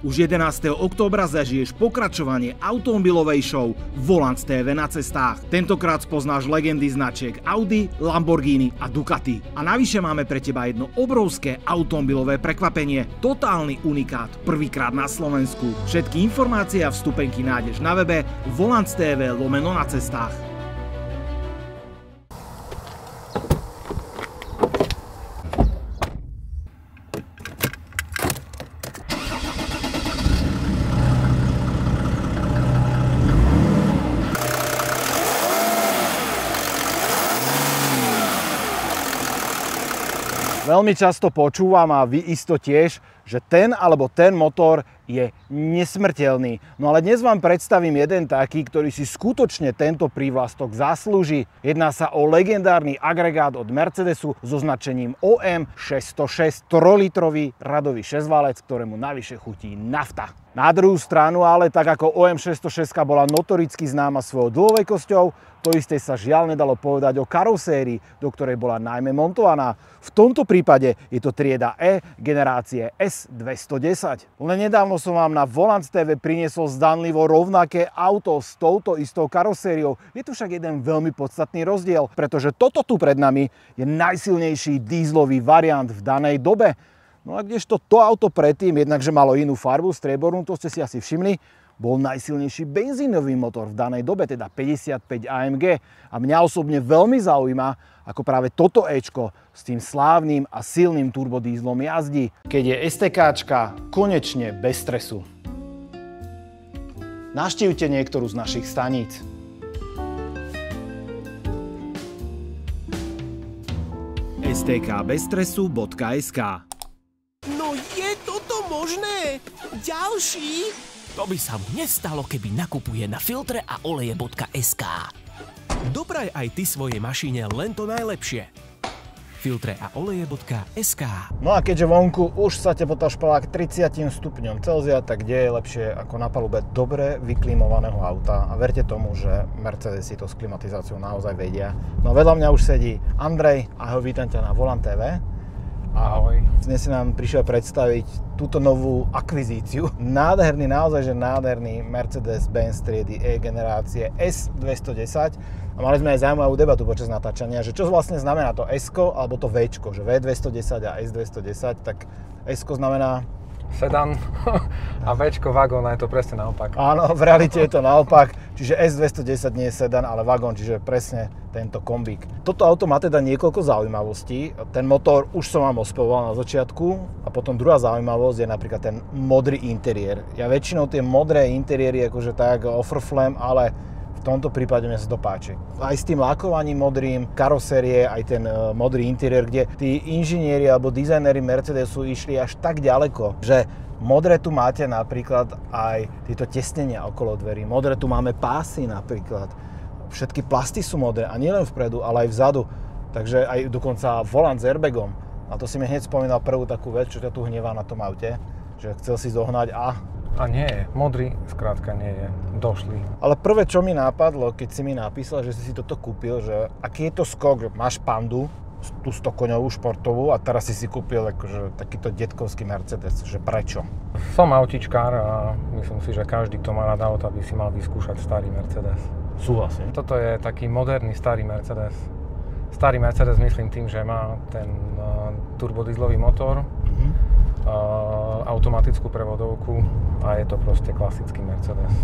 Už 11. októbra zažiješ pokračovanie automobilovej show Volant TV na cestách. Tentokrát spoznáš legendy značiek Audi, Lamborghini a Ducati. A navyše máme pre teba jedno obrovské automobilové prekvapenie. Totálny unikát, prvýkrát na Slovensku. Všetky informácie a vstupenky nájdeš na webe volant.tv/na cestách. Veľmi často počúvam a vy isto tiež, že ten alebo ten motor je nesmrteľný. No ale dnes vám predstavím jeden taký, ktorý si skutočne tento prívlastok zaslúži. Jedná sa o legendárny agregát od Mercedesu so značením OM606, 3-litrový radový šesťvalec, ktorému navyše chutí nafta. Na druhú stranu ale, tak ako OM606 bola notoricky známa svojou dlhovekosťou, to isté sa žiaľ nedalo povedať o karosérii, do ktorej bola najmä montovaná. V tomto prípade je to trieda E generácie S210. Len nedávno som vám na Volant TV priniesol zdanlivo rovnaké auto s touto istou karosériou. Je tu však jeden veľmi podstatný rozdiel, pretože toto tu pred nami je najsilnejší dízlový variant v danej dobe. No a kdežto to auto predtým, jednakže malo inú farbu, striebornú, to ste si asi všimli, bol najsilnejší benzínový motor v danej dobe, teda 55 AMG. A mňa osobne veľmi zaujíma, ako práve toto Ečko s tým slávnym a silným turbodízlom jazdí, keď je STKčka konečne bez stresu. Navštívte niektorú z našich staníc. stkbezstresu.sk. No je toto možné? Ďalší? To by sa mu nestalo, keby nakupuje na filtre a oleje.sk. Dopraj aj ty svojej mašine len to najlepšie. Filtre a oleje.sk. No a keďže vonku už sa teplota šplhá k 30 stupňom Celzia, tak kde je lepšie ako na palube dobre vyklimovaného auta. A verte tomu, že Mercedes si to s klimatizáciou naozaj vedia. No vedľa mňa už sedí Andrej. Ahoj, vítam ťa na Volant TV. Ahoj. Dnes si nám prišiel predstaviť túto novú akvizíciu. Nádherný, naozaj že nádherný Mercedes-Benz triedy E generácie S210. A mali sme aj zaujímavú debatu počas natáčania, že čo vlastne znamená to S-ko alebo to V-čko, že V210 a S210, tak S-ko znamená sedan a Včko vagón, a je to presne naopak. Áno, v realite je to naopak, čiže S210 nie je sedan, ale vagón, čiže presne tento kombík. Toto auto má teda niekoľko zaujímavostí. Ten motor už som vám ospevoval na začiatku a potom druhá zaujímavosť je napríklad ten modrý interiér. Ja väčšinou tie modré interiéry akože tak ofrflem, ale v tomto prípade mne sa to páči. Aj s tým lakovaním modrým, karosérie, aj ten modrý interiér, kde tí inžinieri alebo dizajneri Mercedesu išli až tak ďaleko, že modré tu máte napríklad aj tieto tesnenia okolo dverí. Modré tu máme pásy napríklad. Všetky plasty sú modré a nielen vpredu, ale aj vzadu. Takže aj dokonca volant s airbagom. A to si mi hneď spomínal prvú takú vec, čo ťa tu hnevá na tom aute, že chcel si zohnať A nie je. Modrý skrátka nie je. Došli. Ale prvé, čo mi napadlo, keď si mi napísal, že si toto kúpil, že aký je to skok, máš Pandu, tú 100-koňovú športovú a teraz si kúpil akože takýto detkovský Mercedes, že prečo? Som autičkár a myslím si, že každý, kto má rád auta, by si mal vyskúšať starý Mercedes. Súhlasím. Toto je taký moderný starý Mercedes. Starý Mercedes myslím tým, že má ten turbodizlový motor, automatickú prevodovku a je to proste klasický Mercedes.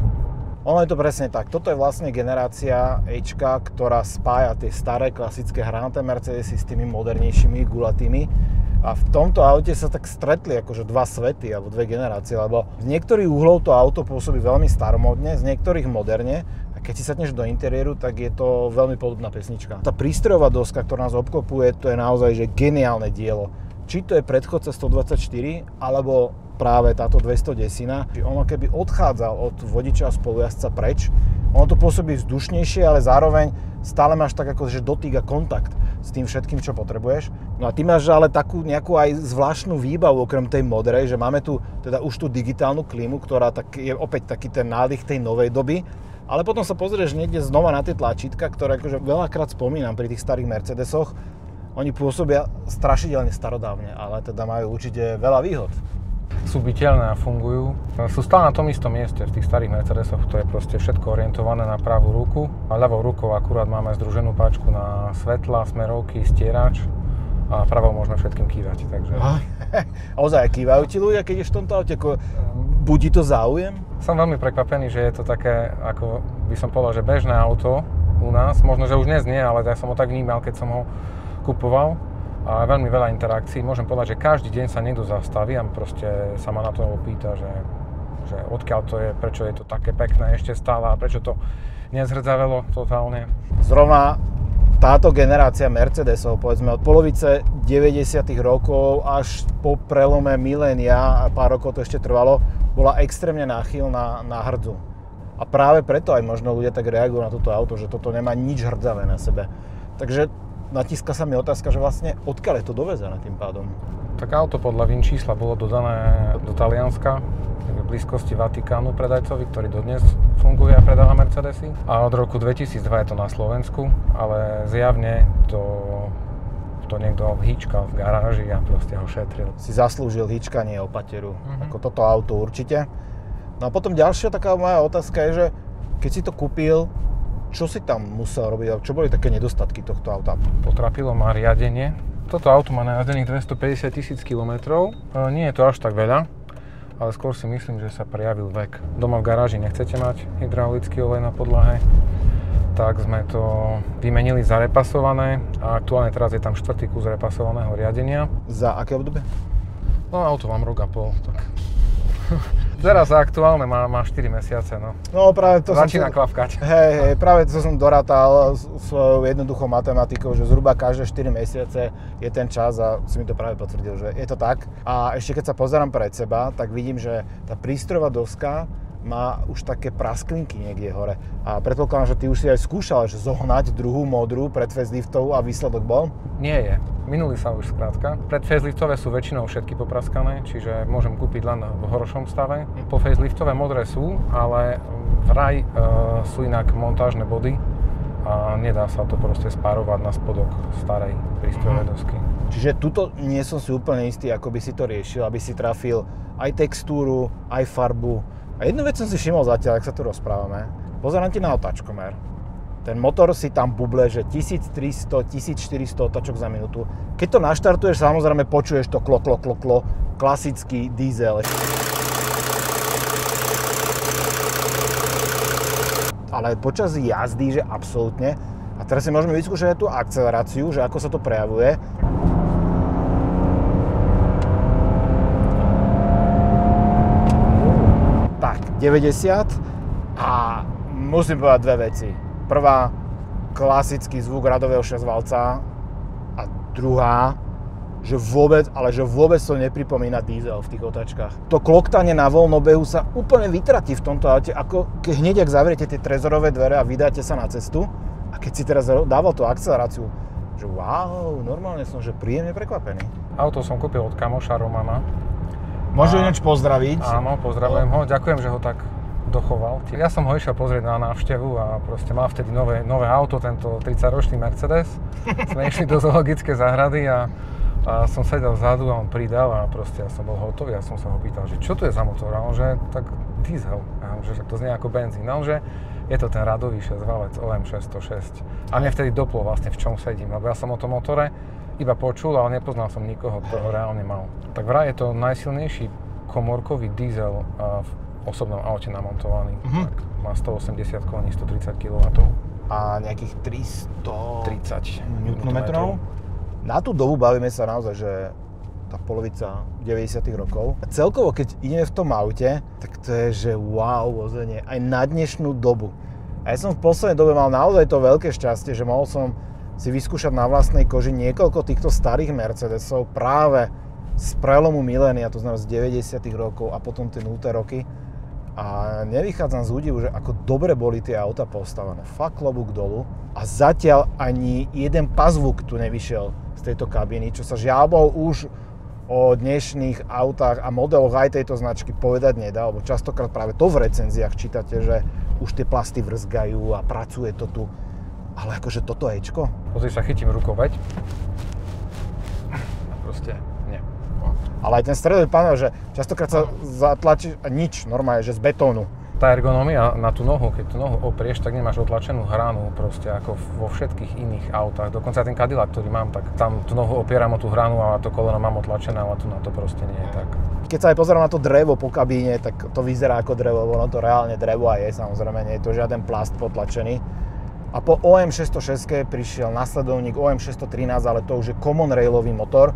Ono je to presne tak. Toto je vlastne generácia Ečka, ktorá spája tie staré klasické hranaté Mercedesy s tými modernejšími gulatými. A v tomto aute sa tak stretli akože dva svety alebo dve generácie, lebo z niektorých uhlov to auto pôsobí veľmi staromodne, z niektorých moderne. A keď si sadneš do interiéru, tak je to veľmi podobná pesnička. Tá prístrojová doska, ktorá nás obklopuje, to je naozaj že geniálne dielo. Či to je predchodca 124, alebo práve táto 210. Ono keby odchádzal od vodiča a spolujazca preč, ono to pôsobí vzdušnejšie, ale zároveň stále máš tak akože dotyk a kontakt s tým všetkým, čo potrebuješ. No a ty máš ale takú nejakú aj zvláštnu výbavu okrem tej modrej, že máme tu teda už tú digitálnu klímu, ktorá tak je opäť taký ten nádych tej novej doby. Ale potom sa pozrieš niekde znova na tie tlačítka, ktoré akože veľakrát spomínam pri tých starých Mercedesoch. Oni pôsobia strašidelne starodávne, ale teda majú určite veľa výhod. Sú byteľné a fungujú. Sú stále na tom istom mieste, v tých starých Mercedesoch, to je proste všetko orientované na pravú ruku. A ľavou rukou akurát máme združenú páčku na svetla, smerovky, stierač a pravou môžeme všetkým kývať, takže... Ozaj, kývajú ti ľudia, keď ješ v tomto aute? Budí to záujem? Som veľmi prekvapený, že je to také, ako by som povedal, že bežné auto u nás. Možno, že už dnes nie, ale ja som ho tak vnímal, keď som ho kupoval. A veľmi veľa interakcií. Môžem povedať, že každý deň sa niekto zastaví a proste sa ma na to opýta, že odkiaľ to je, prečo je to také pekné ešte stále a prečo to nezhrdzavelo totálne. Zrovna táto generácia Mercedesov, povedzme od polovice 90. rokov až po prelome milénia, a pár rokov to ešte trvalo, bola extrémne náchylná na hrdzu. A práve preto aj možno ľudia tak reagujú na toto auto, že toto nemá nič hrdzavé na sebe. Takže natíska sa mi otázka, že vlastne odkiaľ je to dovezené tým pádom? Tak auto podľa VIN čísla bolo dodané do Talianska, v blízkosti Vatikánu predajcovi, ktorý dodnes funguje a predáva Mercedesy. A od roku 2002 je to na Slovensku, ale zjavne to niekto hýčkal v garáži a proste ho šetril. Si zaslúžil hýčkanie opateru, ako toto auto určite. No a potom ďalšia taká moja otázka je, že keď si to kúpil, čo si tam musel robiť? Čo boli také nedostatky tohto auta? Potrapilo ma riadenie. Toto auto má najazdených 250 000 km. Nie je to až tak veľa, ale skôr si myslím, že sa prejavil vek. Doma v garáži nechcete mať hydraulický olej na podlahe, tak sme to vymenili za repasované a aktuálne teraz je tam 4. kus repasovaného riadenia. Za aké obdobie? No auto mám rok a pol, tak... Teraz aktuálne má 4 mesiace, no. No práve to začína kvapkať. Hej, práve to som dorátal svojou jednoduchou matematikou, že zhruba každé 4 mesiace je ten čas a si mi to práve potvrdil, že je to tak. A ešte keď sa pozerám pred seba, tak vidím, že tá prístrojová doska má už také prasklinky niekde hore. A predpokladám, že ty už si aj skúšal, že zohnať druhú modrú pred faceliftovú a výsledok bol? Nie je. Minuli sa už skrátka. Pred faceliftové sú väčšinou všetky popraskané, čiže môžem kúpiť len v horšom stave. Po faceliftové modré sú, ale vraj sú inak montážne body a nedá sa to proste spárovať na spodok starej prístrojovej dosky. Čiže tuto nie som si úplne istý, ako by si to riešil, aby si trafil aj textúru, aj farbu. A jednu vec som si všimol zatiaľ, ak sa tu rozprávame. Pozerám ti na otáčkomer. Ten motor si tam buble, že 1300-1400 otáčok za minútu. Keď to naštartuješ, samozrejme počuješ to klo, klasický diesel. Ale počas jazdy, že absolútne. A teraz si môžeme vyskúšať aj tú akceleráciu, že ako sa to prejavuje. Tak, 90 a musím povedať dve veci. Prvá, klasický zvuk radového šesťvalca a druhá, že vôbec to nepripomína diesel v tých otáčkach. To kloktanie na voľnobehu sa úplne vytratí v tomto aute, ako hneď ak zavriete tie trezorové dvere a vydáte sa na cestu. A keď si teraz dával tú akceleráciu, že wow, normálne som že príjemne prekvapený. Auto som kúpil od kamoša Romana. Môžu ináč pozdraviť. Áno, pozdravujem ho. Ďakujem, že ho tak dochoval. Ja som ho išiel pozrieť na návštevu a proste mal vtedy nové auto, tento 30-ročný Mercedes. Sme išli do zoologickej záhrady a som sedel vzadu a on pridal a proste ja som bol hotový. Ja som sa ho pýtal, že čo to je za motor? A on, že tak diesel. A on, že to znie ako benzín. A on, že je to ten radový šesťvalec OM606. A mne vtedy doplo vlastne v čom sedím, lebo ja som o tom motore iba počul, ale nepoznal som nikoho, kto ho reálne mal. Tak vraj je to najsilnejší komórkový diesel v osobnom aute namontovaný. Tak má 180 koní, 130 kW. A nejakých 330 Nm. Na tú dobu bavíme sa naozaj, že tá polovica 90. rokov. A celkovo, keď ideme v tom aute, tak to je, že wow, vozenie aj na dnešnú dobu. A ja som v poslednej dobe mal naozaj to veľké šťastie, že mohol som si vyskúšať na vlastnej koži niekoľko týchto starých Mercedesov práve z prelomu milénia, to znamená z 90. rokov a potom tie 0. roky. A nevychádzam z údivu, že ako dobre boli tie auta postavené. Fakt klobúk dolu. A zatiaľ ani jeden pazvuk tu nevyšiel z tejto kabiny, čo sa žiaľ už o dnešných autách a modeloch aj tejto značky povedať nedá, lebo častokrát práve to v recenziách čítate, že už tie plasty vrzgajú a pracuje to tu. Ale akože toto Ečko? Pozri sa, chytím rukou, veď? A proste nie. Ale aj ten stredový panel, že častokrát sa zatlačí a nič, normálne, že z betónu. Tá ergonomia na tú nohu, keď tú nohu oprieš, tak nemáš otlačenú hranu proste ako vo všetkých iných autách. Dokonca ten Cadillac, ktorý mám, tak tam tú nohu opieram o tú hranu a to koleno mám otlačené, ale tu na to proste nie je tak. Keď sa aj pozerám na to drevo po kabíne, tak to vyzerá ako drevo, ono to reálne drevo aj je, samozrejme, nie je to žiaden plast potlačený. A po OM606 prišiel nasledovník OM613, ale to už je common railový motor,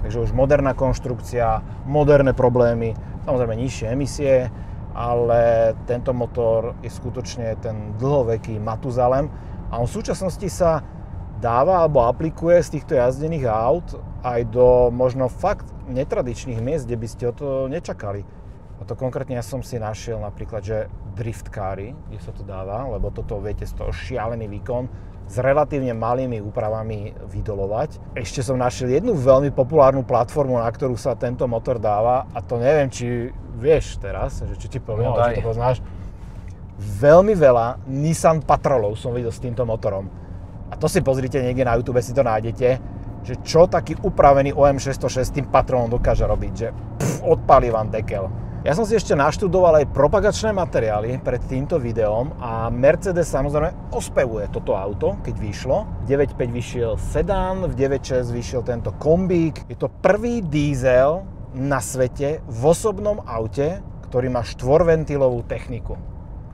takže už moderná konštrukcia, moderné problémy, samozrejme nižšie emisie, ale tento motor je skutočne ten dlhoveký Matuzalem a on v súčasnosti sa dáva alebo aplikuje z týchto jazdených aut aj do možno fakt netradičných miest, kde by ste o to nečakali. A to konkrétne ja som si našiel napríklad, že drift káry, kde sa to dáva, lebo toto viete z toho šialený výkon s relatívne malými úpravami vydolovať. Ešte som našiel jednu veľmi populárnu platformu, na ktorú sa tento motor dáva a to neviem, či vieš teraz, že čo ti poviem, ale či to poznáš. Veľmi veľa Nissan Patrolov som videl s týmto motorom. A to si pozrite niekde na YouTube, si to nájdete, že čo taký upravený OM606 s tým Patrolom dokáže robiť, že odpálí vám dekel. Ja som si ešte naštudoval aj propagačné materiály pred týmto videom a Mercedes samozrejme ospevuje toto auto, keď vyšlo. V 9.5 vyšiel sedán, v 9.6 vyšiel tento kombík. Je to prvý diesel na svete v osobnom aute, ktorý má štvorventilovú techniku.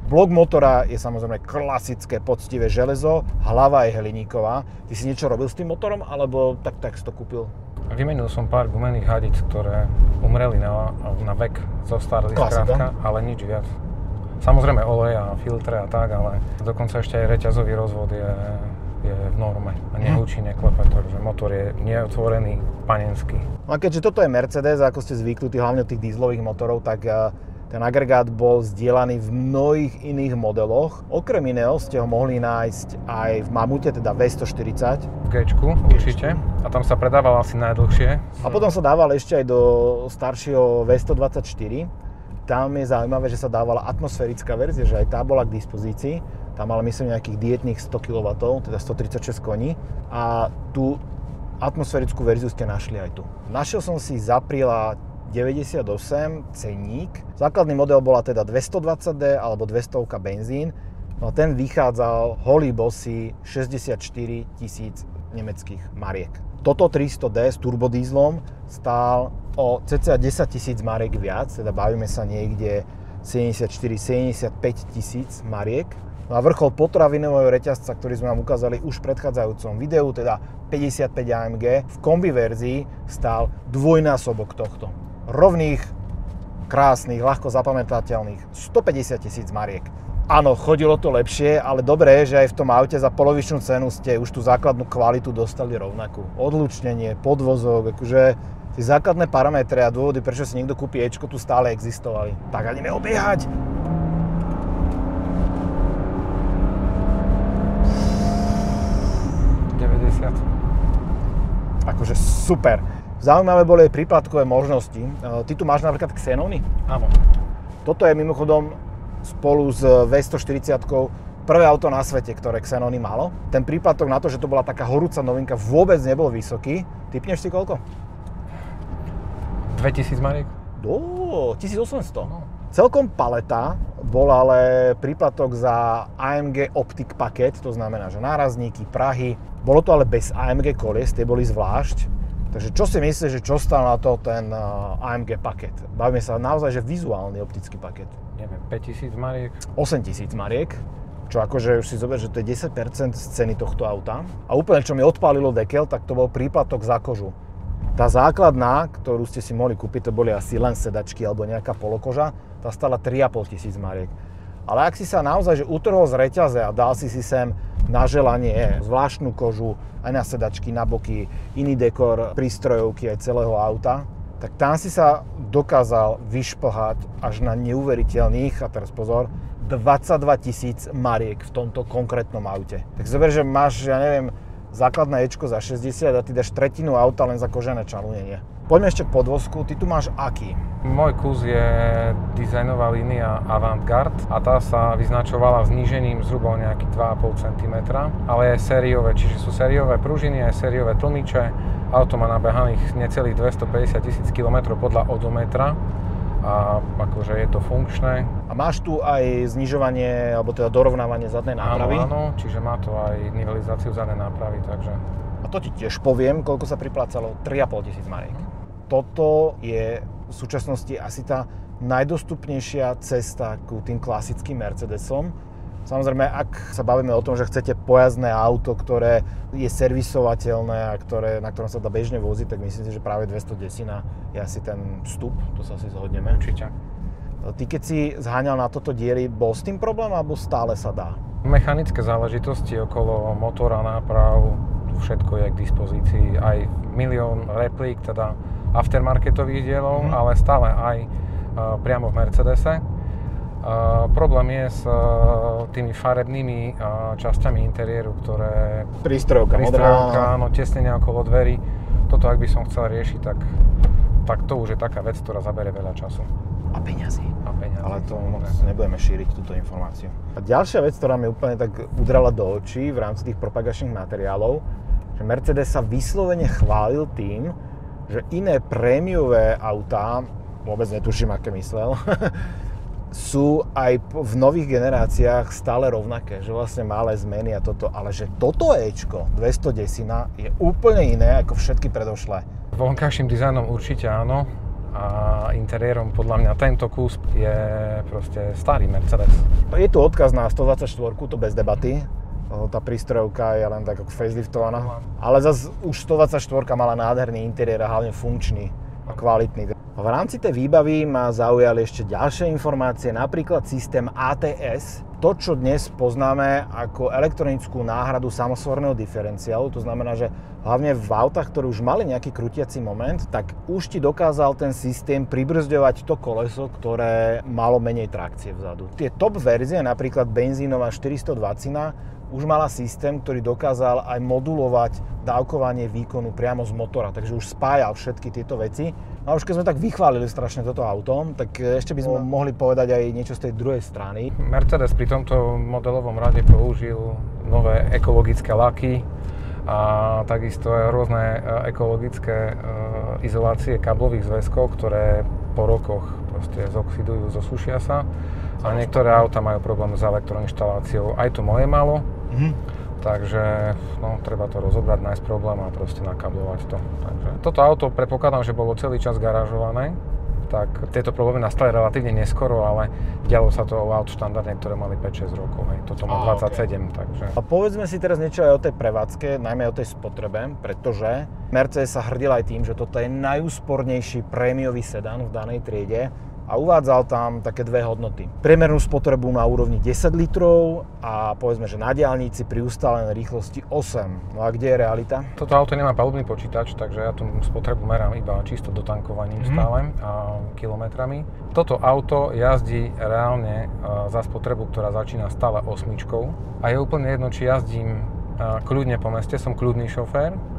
Blok motora je samozrejme klasické poctivé železo, hlava je hliníková. Ty si niečo robil s tým motorom, alebo tak si to kúpil? Vymenil som pár gumených hadic, ktoré umreli na vek, zostarli skrátka, ale nič viac. Samozrejme olej a filtre a tak, ale dokonca ešte aj reťazový rozvod je v norme a nehučí, neklepe, takže motor je neotvorený, panenský. No a keďže toto je Mercedes, ako ste zvyknutí hlavne od tých dieselových motorov, tak ten agregát bol zdieľaný v mnohých iných modeloch. Okrem iného ste ho mohli nájsť aj v Mamute, teda V140. V G-čku určite. A tam sa predával asi najdlhšie. A potom sa dával ešte aj do staršieho V124. Tam je zaujímavé, že sa dávala atmosférická verzia, že aj tá bola k dispozícii. Tam mala myslím nejakých dietných 100 kW, teda 136 koní. A tú atmosférickú verziu ste našli aj tu. Našiel som si z apríla 98 cenník. Základný model bola teda 220D alebo 200 benzín. No ten vychádzal holý bosý 64 000 nemeckých mariek. Toto 300D s turbodízlom stál o cca 10 000 mariek viac, teda bavíme sa niekde 74-75 000 mariek. No a vrchol potravinového reťazca, ktorý sme vám ukázali už v predchádzajúcom videu, teda 55 AMG, v kombi verzii stál dvojnásobok tohto. Rovných, krásnych, ľahko zapamätateľných 150 000 mariek. Áno, chodilo to lepšie, ale dobré, že aj v tom aute za polovičnú cenu ste už tú základnú kvalitu dostali rovnakú. Odlučnenie, podvozok, akože tie základné parametre a dôvody, prečo si niekto kúpi Ečko, tu stále existovali. Tak ani neobiehať! Akože super. Zaujímavé boli aj príplatkové možnosti. Ty tu máš napríklad Xenony? Áno. Toto je mimochodom spolu s V140 prvé auto na svete, ktoré Xenony malo. Ten príplatok na to, že to bola taká horúca novinka, vôbec nebol vysoký. Typneš si koľko? 2000 mariek? 1800. No. Celkom paleta bol ale príplatok za AMG Optik paket, to znamená, že nárazníky, prahy. Bolo to ale bez AMG kolies, tie boli zvlášť. Takže čo si myslíš, že čo stál na to ten AMG paket? Bavíme sa naozaj, že vizuálny optický paket. Neviem, 5000 mariek? 8000 mariek, čo akože už si zober, že to je 10% z ceny tohto auta. A úplne, čo mi odpálilo dekel, tak to bol príplatok za kožu. Tá základná, ktorú ste si mohli kúpiť, to boli asi len sedačky alebo nejaká polokoža, tá stála 3500 mariek. Ale ak si sa naozaj že utrhol z reťaze a dal si sem na želanie zvláštnu kožu, aj na sedačky, na boky, iný dekor, prístrojovky aj celého auta, tak tam si sa dokázal vyšplhať až na neuveriteľných, a teraz pozor, 22 000 mariek v tomto konkrétnom aute. Tak zober, že máš, ja neviem, základné Ečko za 60 a ty dáš tretinu auta len za kožené čalunenie. Poďme ešte k podvozku, ty tu máš aký? Môj kus je dizajnová línia Avantgarde a tá sa vyznačovala znížením zhruba o nejakých 2,5 cm, ale je sériové, čiže sú sériové pružiny, aj sériové tlmiče. Auto má nabehaných necelých 250 000 km podľa odometra a akože je to funkčné. A máš tu aj znižovanie, alebo teda dorovnávanie zadnej nápravy? Áno, čiže má to aj nivelizáciu zadnej nápravy, takže... A to ti tiež poviem, koľko sa priplácalo, 3 500 mariek. Toto je v súčasnosti asi tá najdostupnejšia cesta ku tým klasickým Mercedesom. Samozrejme, ak sa bavíme o tom, že chcete pojazdné auto, ktoré je servisovateľné a na ktorom sa dá bežne voziť, tak myslím si, že práve 210 je asi ten vstup, to sa asi zhodneme. Určite. Ty keď si zháňal na toto diely, bol s tým problém, alebo stále sa dá? Mechanické záležitosti okolo motora, náprav, všetko je k dispozícii, aj milión replík, teda aftermarketových dielov, ale stále aj priamo v Mercedese. Problém je s tými farebnými časťami interiéru, ktoré... Prístrojovka modrá. Áno, tesnenia okolo dverí. Toto, ak by som chcel riešiť, tak to už je taká vec, ktorá zabere veľa času. A peňazí. Ale to moc samozrejme. nebudeme šíriť túto informáciu. A ďalšia vec, ktorá mi úplne tak udrala do očí v rámci tých propagačných materiálov, že Mercedes sa vyslovene chválil tým, že iné prémiové autá, vôbec netuším, aké myslel, sú aj v nových generáciách stále rovnaké, že vlastne malé zmeny a toto, ale že toto Ečko 210 je úplne iné ako všetky predošlé. Vonkajším dizajnom určite áno a interiérom podľa mňa tento kus je proste starý Mercedes. Je tu odkaz na 124, to bez debaty. Tá prístrojovka je len tak ako faceliftovaná. Ale zase už 124 mala nádherný interiér a hlavne funkčný a kvalitný. V rámci tej výbavy ma zaujali ešte ďalšie informácie, napríklad systém ATS. To, čo dnes poznáme ako elektronickú náhradu samosvorného diferenciálu, to znamená, že hlavne v autách, ktoré už mali nejaký krútiaci moment, tak už ti dokázal ten systém pribrzďovať to koleso, ktoré malo menej trakcie vzadu. Tie top verzie, napríklad benzínová 420, už mala systém, ktorý dokázal aj modulovať dávkovanie výkonu priamo z motora, takže už spájal všetky tieto veci. No a už keď sme tak vychválili strašne toto auto, tak ešte by sme mohli povedať aj niečo z tej druhej strany. Mercedes pri tomto modelovom rade použil nové ekologické laky a takisto aj rôzne ekologické izolácie káblových zväzkov, ktoré po rokoch proste zoxidujú, zosušia sa. A niektoré auta majú problém s elektroinštaláciou, aj to moje malo. Takže no, treba to rozobrať, nájsť problém a proste nakablovať to. Takže toto auto predpokladám, že bolo celý čas garážované, tak tieto problémy nastali relatívne neskoro, ale dialo sa to o aut štandardne, ktoré mali 5-6 rokov. Toto má 27, okay. Takže... A povedzme si teraz niečo aj o tej prevádzke, najmä o tej spotrebe, pretože Mercedes sa hrdil aj tým, že toto je najúspornejší prémiový sedán v danej triede. A uvádzal tam také dve hodnoty. Priemernú spotrebu na úrovni 10 litrov a povedzme, že na diaľnici pri ustálenej rýchlosti 8. No a kde je realita? Toto auto nemá palubný počítač, takže ja tú spotrebu merám iba čisto dotankovaním stále a kilometrami. Toto auto jazdí reálne za spotrebu, ktorá začína stále 8. A je úplne jedno, či jazdím kľudne po meste, som kľudný šofér,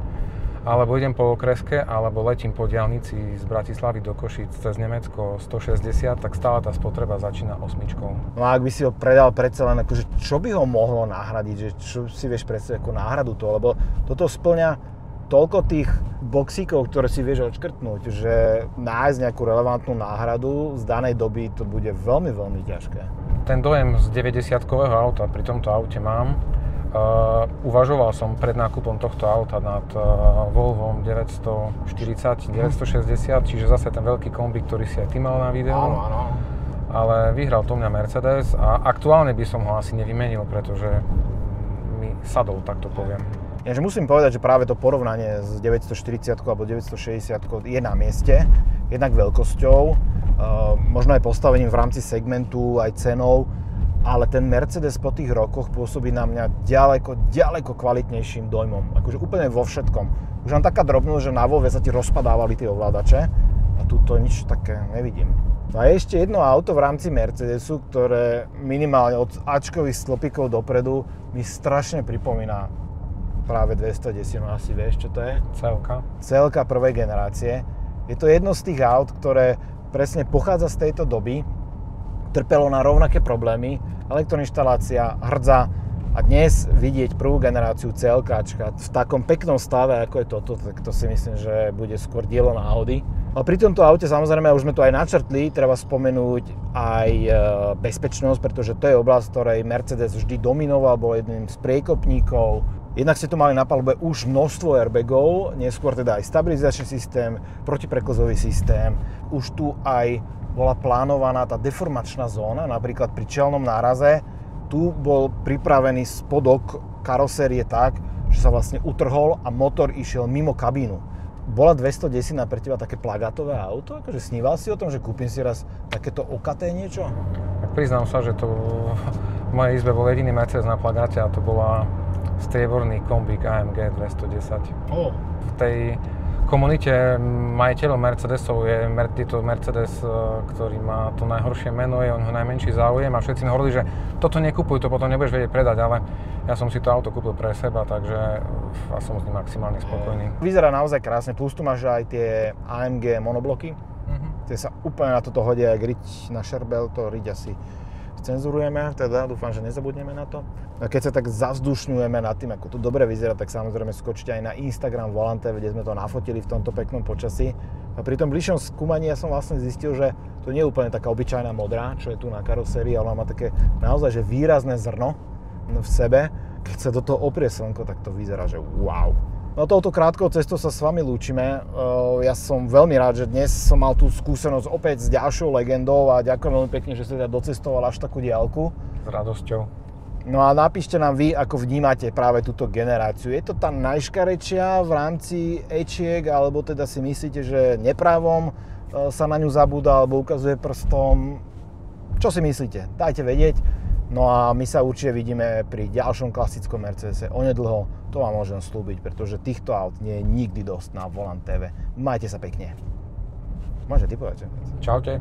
alebo idem po okreske, alebo letím po diaľnici z Bratislavy do Košíc cez Nemecko 160, tak stále tá spotreba začína 8. No a ak by si ho predal predsa len, akože čo by ho mohlo nahradiť, že čo si vieš predstaviť ako náhradu to, lebo toto spĺňa toľko tých boxíkov, ktoré si vieš odškrtnúť, že nájsť nejakú relevantnú náhradu z danej doby to bude veľmi, veľmi ťažké. Ten dojem z 90-kového auta pri tomto aute mám. Uvažoval som pred nákupom tohto auta nad Volvom 940, 960, čiže zase ten veľký kombi, ktorý si aj ty mal na videu. Áno. Ale vyhral to mňa Mercedes a aktuálne by som ho asi nevymenil, pretože mi sadol, tak to poviem. Ja musím povedať, že práve to porovnanie s 940 alebo 960 je na mieste, jednak veľkosťou, možno aj postavením v rámci segmentu, aj cenou. Ale ten Mercedes po tých rokoch pôsobí na mňa ďaleko kvalitnejším dojmom. Akože úplne vo všetkom. Už len taká drobnosť, že na Volve sa ti rozpadávali tie ovládače a tuto nič také nevidím. No a ešte jedno auto v rámci Mercedesu, ktoré minimálne od Ačkových stĺpikov dopredu mi strašne pripomína práve 210, asi vieš, čo to je? CL-ka prvej generácie. Je to jedno z tých aut, ktoré presne pochádza z tejto doby, trpelo na rovnaké problémy, elektroinštalácia, hrdza a dnes vidieť prvú generáciu CL-káčka v takom peknom stave, ako je toto, tak to si myslím, že bude skôr dielo na Audi. Ale pri tomto aute, samozrejme, už sme to aj načrtli, treba spomenúť aj bezpečnosť, pretože to je oblasť, ktorej Mercedes vždy dominoval, bol jedným z priekopníkov. Jednak ste tu mali na palube už množstvo airbagov, neskôr teda aj stabilizačný systém, protipreklzový systém. Už tu aj bola plánovaná tá deformačná zóna, napríklad pri čelnom náraze. Tu bol pripravený spodok karosérie tak, že sa vlastne utrhol a motor išiel mimo kabínu. Bola 210 pre teba také plagátové auto? Akože sníval si o tom, že kúpim si raz takéto okaté niečo? Tak priznám sa, že to v mojej izbe bol jediný Mercedes na plagáte a to bola strieborný kombík AMG 210. V tej komunite majiteľov Mercedesov je to Mercedes, ktorý má to najhoršie meno, je on ho najmenší záujem a všetci mi hovorili, že toto nekúpuj, to potom nebudeš vedieť predať, ale ja som si to auto kúpil pre seba, takže ja som s ním maximálne spokojný. Vyzerá naozaj krásne, plus tu máš aj tie AMG monobloky, tie sa úplne na toto hodia, jak riť na šerbel, to riť asi cenzurujeme, teda dúfam, že nezabudneme na to. A keď sa tak zavzdušňujeme nad tým, ako to dobre vyzerá, tak samozrejme skočte aj na Instagram Volante, kde sme to nafotili v tomto peknom počasí. A pri tom bližšom skúmaní ja som vlastne zistil, že to nie je úplne taká obyčajná modrá, čo je tu na karosérii, ale má také naozaj že výrazné zrno v sebe. Keď sa do toho oprie slnko, tak to vyzerá, že wow. No touto krátkou cestou sa s vami lúčime. Ja som veľmi rád, že dnes som mal tú skúsenosť opäť s ďalšou legendou a ďakujem veľmi pekne, že ste teda docestoval až takú diaľku. S radosťou. No a napíšte nám vy, ako vnímate práve túto generáciu. Je to tá najškarečia v rámci E-čiek, alebo teda si myslíte, že neprávom sa na ňu zabúda alebo ukazuje prstom? Čo si myslíte? Dajte vedieť. No a my sa určite vidíme pri ďalšom klasickom Mercedese onedlho, to vám môžem slúbiť, pretože týchto aut nie je nikdy dosť na Volant TV. Majte sa pekne. Môžete ty povedať, že? Čaute.